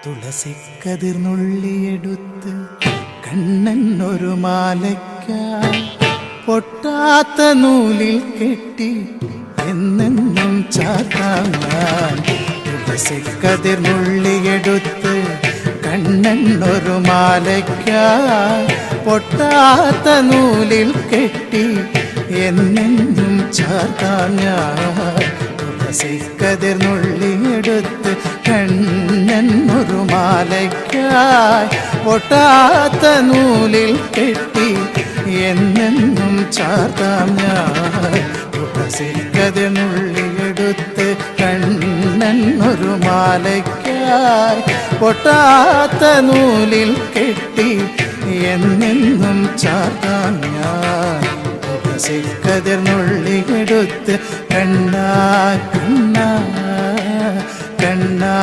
തുളസിക്കതിർന്നുള്ളിയെടുത്ത് കണ്ണൻ ഒരു മാലയ്ക്കായി പൊട്ടാത്ത നൂലിൽ കെട്ടി എന്നെന്നും ചാത്താൻ. തുളസിക്കതിർന്നുള്ളിയെടുത്ത് കണ്ണൻ ഒരു മാലയ്ക്കായി പൊട്ടാത്ത നൂലിൽ കെട്ടി എന്നെന്നും ചാത്താൻ. തുളസിക്കതിർന്നുള്ളിയെടുത്ത് കണ്ണൻ ഒരു മാലയ്ക്കായി പൊട്ടാത്ത നൂലിൽ കെട്ടി എന്നെന്നും ചാർത്താം. തുളസിക്കതിർന്നുള്ളിയെടുത്ത് കണ്ണൻ ഒരു മാലയ്ക്കായി പൊട്ടാത്ത നൂലിൽ കെട്ടി എന്നെന്നും ചാർത്താം. തുളസിക്കതിർന്നുള്ളിയെടുത്ത് കണ്ണാ കണ്ണാ കണ്ണാ